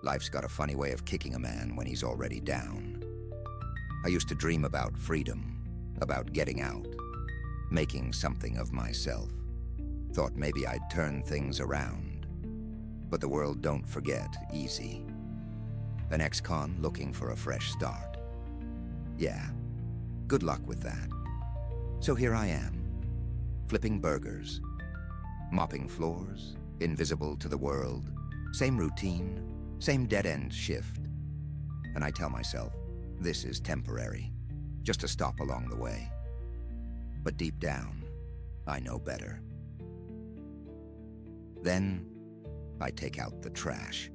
Life's got a funny way of kicking a man when he's already down. I used to dream about freedom, about getting out, making something of myself. Thought maybe I'd turn things around. But the world don't forget easy. An ex-con looking for a fresh start. Yeah, good luck with that. So here I am, flipping burgers, mopping floors, invisible to the world, same routine, same dead-end shift. And I tell myself, this is temporary, just a stop along the way. But deep down, I know better. Then, I take out the trash.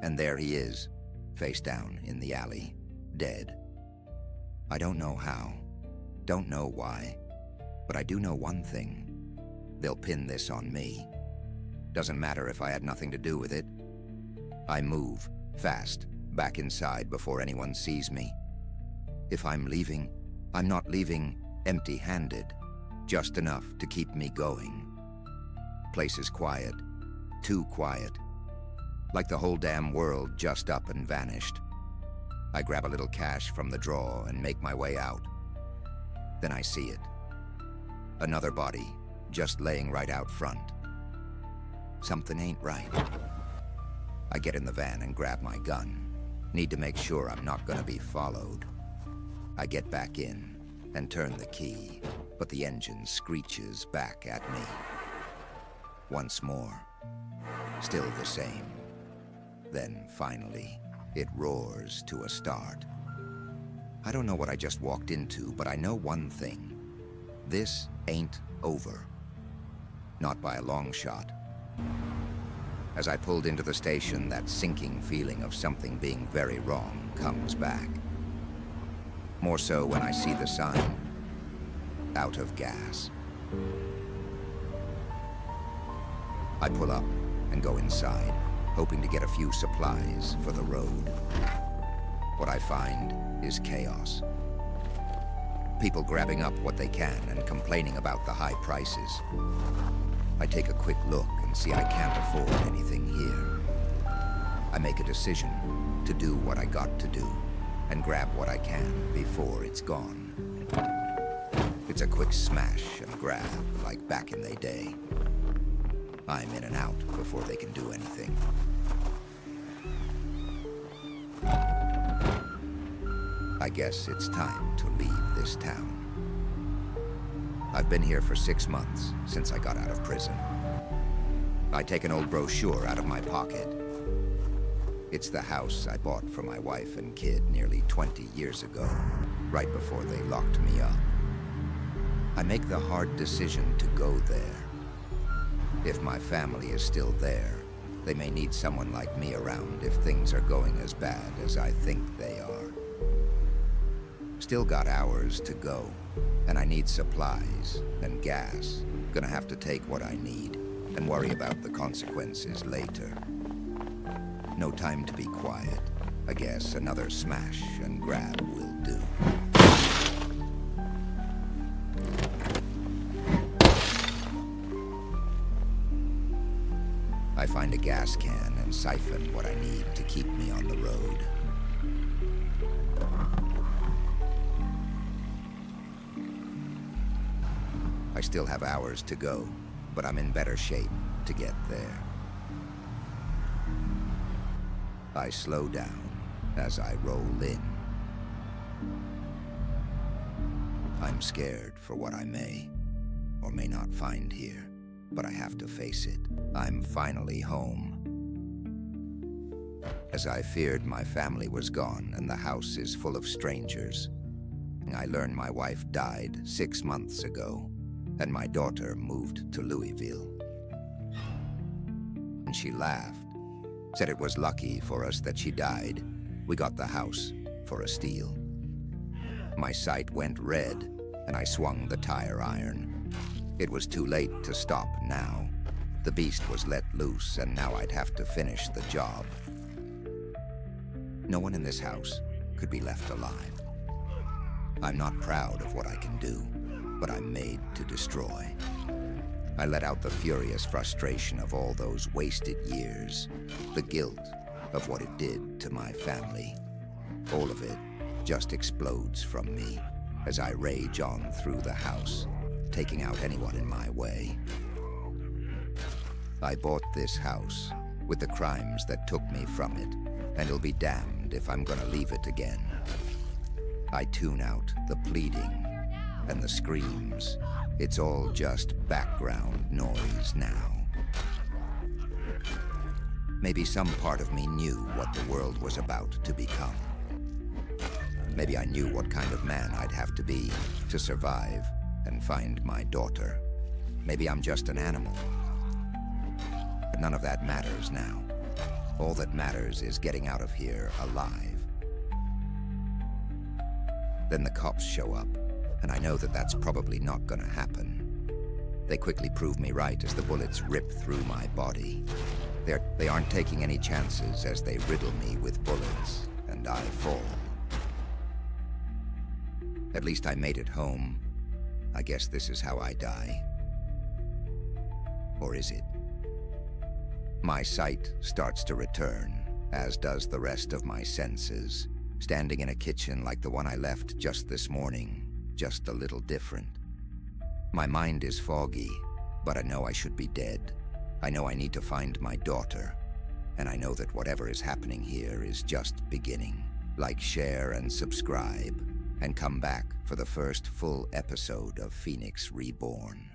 And there he is, face down in the alley, dead. I don't know how, don't know why, but I do know one thing. They'll pin this on me. Doesn't matter if I had nothing to do with it. I move, fast, back inside before anyone sees me. If I'm leaving, I'm not leaving empty-handed, just enough to keep me going. Place is quiet, too quiet, like the whole damn world just up and vanished. I grab a little cash from the drawer and make my way out. Then I see it. Another body, just laying right out front. Something ain't right. I get in the van and grab my gun. Need to make sure I'm not gonna be followed. I get back in and turn the key, but the engine screeches back at me. Once more, still the same. Then finally, it roars to a start. I don't know what I just walked into, but I know one thing. This ain't over. Not by a long shot. As I pulled into the station, that sinking feeling of something being very wrong comes back. More so when I see the sign, out of gas. I pull up and go inside, hoping to get a few supplies for the road. What I find is chaos. People grabbing up what they can and complaining about the high prices. I take a quick look and see I can't afford anything here. I make a decision to do what I got to do and grab what I can before it's gone. It's a quick smash and grab like back in the day. I'm in and out before they can do anything. I guess it's time to leave this town. I've been here for 6 months since I got out of prison. I take an old brochure out of my pocket. It's the house I bought for my wife and kid nearly 20 years ago, right before they locked me up. I make the hard decision to go there. If my family is still there, they may need someone like me around if things are going as bad as I think they are. Still got hours to go, and I need supplies and gas. Gonna have to take what I need and worry about the consequences later. No time to be quiet. I guess another smash and grab will do. I find a gas can and siphon what I need to keep me on the road. I still have hours to go, but I'm in better shape to get there. I slow down as I roll in. I'm scared for what I may or may not find here, but I have to face it. I'm finally home. As I feared, my family was gone and the house is full of strangers. I learned my wife died 6 months ago, and my daughter moved to Louisville. And she laughed, said it was lucky for us that she died. We got the house for a steal. My sight went red, and I swung the tire iron. It was too late to stop now. The beast was let loose, and now I'd have to finish the job. No one in this house could be left alive. I'm not proud of what I can do, but I'm made to destroy. I let out the furious frustration of all those wasted years, the guilt of what it did to my family. All of it just explodes from me as I rage on through the house, taking out anyone in my way. I bought this house with the crimes that took me from it, and it'll be damned if I'm gonna leave it again. I tune out the pleading and the screams. It's all just background noise now. Maybe some part of me knew what the world was about to become. Maybe I knew what kind of man I'd have to be to survive and find my daughter. Maybe I'm just an animal. But none of that matters now. All that matters is getting out of here alive. Then the cops show up, and I know that that's probably not gonna happen. They quickly prove me right as the bullets rip through my body. They aren't taking any chances as they riddle me with bullets, and I fall. At least I made it home. I guess this is how I die. Or is it? My sight starts to return, as does the rest of my senses, standing in a kitchen like the one I left just this morning, just a little different. My mind is foggy, but I know I should be dead. I know I need to find my daughter, and I know that whatever is happening here is just beginning. Like, share, and subscribe, and come back for the first full episode of Phoenix Reborn.